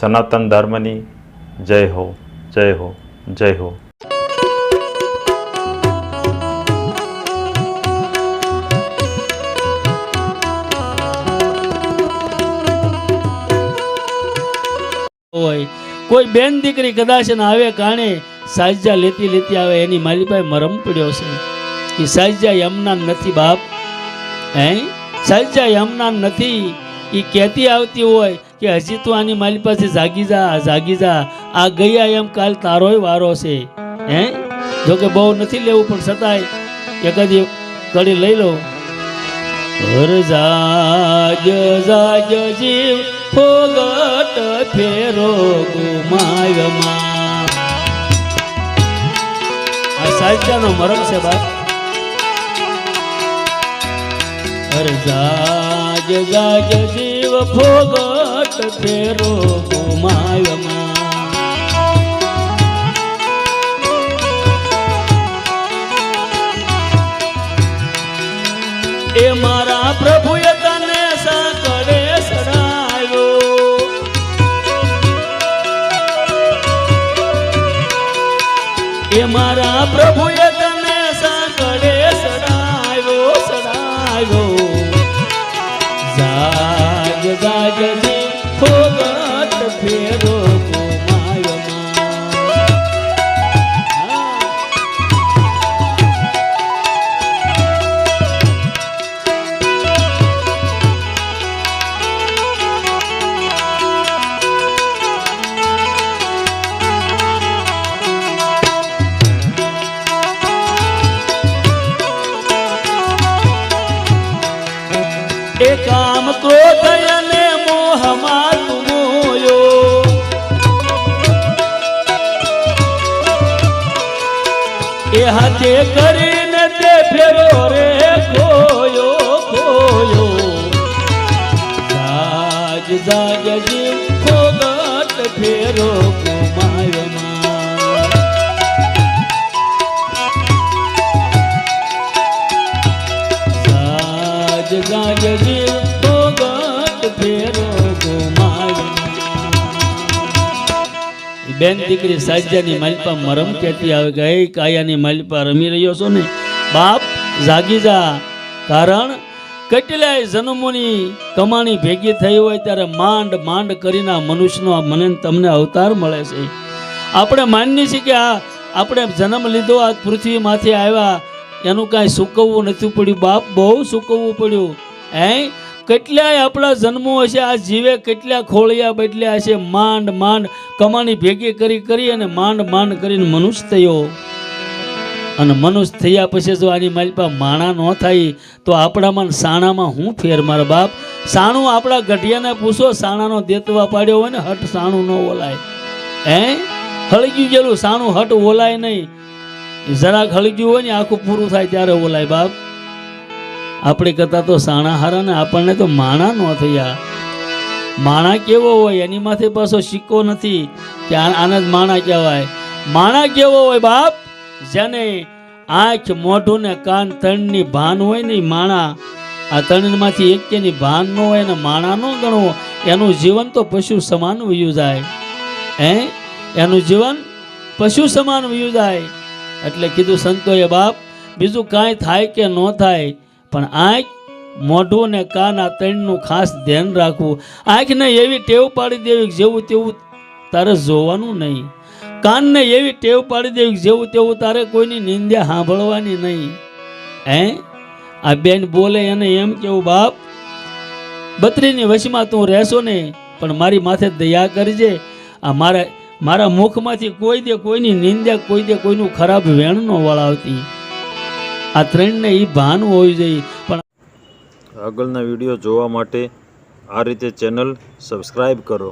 સનાતન ધર્મની જય હો, જય હો, જય હો. હોય કોઈ બેન દીકરી કદાચ ને આવે કાણે સાજ્જા લેતી લેતી આવે, એની મારી પાસે મરમ પડ્યો છે. એ સાજ્જા યમના નથી બાપ, હે સાજ્જા યમના નથી. એ કહેતી આવતી હોય કે હજી તું આની મારી પાસે જાગી જા, જાગી જા, આ ગયા એમ કાલ તારોય વારો છે. હે જોકે બહુ નથી લેવું પણ છતાંય એકાદી કડી લઈ લો. હર જાગ જાગ જીવ ફોગટ ફેરો ગુમાવ્યમાં. આ સાહિત્યનો મરમ છે બાપ. હર જાગ જાગ જીવ ફોગટ ફેરો ગુમાવ્યમાં. એ મારા પ્રભુએ તને સાંકળે સડાયો, એ મારા પ્રભુએ તને સાંકળે સડાયો, સડાયો. જાગ જાગ જી ફોગટ ફેરો એ કામ ક્રોધ અને મોહમાં તું મોયો, એ હાથે કરીને તે ફેરો રે ખોયો, ખોયો. જાગ જાગ જીવ ફોગટ ફેરો ગુમાવ્યમાં. જાગ જાગ જીવ ફોગટ ફેરો ગુમાવ્યમાં. બેન દીકરી સાજ્જાની માલિપા મરમ કહેતી આવે કે હે કાયાની માલિપા રમી રહ્યો છો ને બાપ, જાગી જા. કારણ કેટલાય જન્મોની કમાણી ભેગી થઈ હોય ત્યારે માંડ માંડ કરીને આ મનુષ્યનો મને તમને અવતાર મળે છે. આપણે માનીએ છીએ કે આ આપણે જન્મ લીધો, આ પૃથ્વીમાંથી આવ્યા, એનું કાંઈ સૂકવવું નથી પડ્યું બાપ, બહુ સૂકવવું પડ્યું. હે કેટલાય આપણા જન્મો હશે, આ જીવે કેટલા ખોળિયા બદલ્યા હશે, માંડ માંડ કમાણી ભેગી કરી કરી અને માંડ માંડ કરીને મનુષ્ય થયો. અને મનુષ્ય થયા પછી જો આની માલિપા માણા ન થાય તો આપણામાં સાણામાં હું ફેર મારા બાપ. સાણું આપણા ગઢિયાને પૂછો, સાણાનો દેતવા પાડ્યો હોય ને હટ સાણું ન ઓલાય. હે હળગ્યું ગયેલું સાણું હટ ઓલાય નહીં. જરાક હળગ્યું હોય ને આખું પૂરું થાય ત્યારે ઓલાય બાપ. આપણે કરતા તો સાણા હારા ને આપણને તો માણા ન થયા. માણા કેવો હોય એની માથે પાછો સિક્કો નથી કે આને જ માણા કહેવાય. માણા કેવો હોય બાપ, જેને આંખ મોઢું ને કાન ત્રણની ભાન હોય ને માણા. આ ત્રણમાંથી એકની ભાન ન હોય ને માણા ન ગણવો, એનું જીવન તો પશુ સમાન વયું જાય. હે એનું જીવન પશુ સમાન વયું જાય. એટલે કીધું સંતોએ બાપ, બીજું કાંઈ થાય કે ન થાય પણ આંખ મોઢું ને કાન આ ત્રણનું ખાસ ધ્યાન રાખવું. આંખને એવી ટેવ પાડી દેવી જેવું તેવું તારે જોવાનું નહીં. કાનને એવી ટેવ પાડી દેવી જેવું તેવું તારે કોઈની નિંદ્યા સાંભળવાની નહીં. હે આ બેન બોલે એને એમ કેવું બાપ, બત્રીની વશમાં તું રહેશો ને પણ મારી માથે દયા કરજે. આ મારા મુખમાંથી કોઈ દે કોઈની નિંદ્યા, કોઈ દે કોઈનું ખરાબ વેણ ન વળાવતી. આ ત્રણને એ ભાન હોવી જોઈએ. પણ આગળના વિડીયો જોવા માટે આ રીતે ચેનલ સબસ્ક્રાઈબ કરો.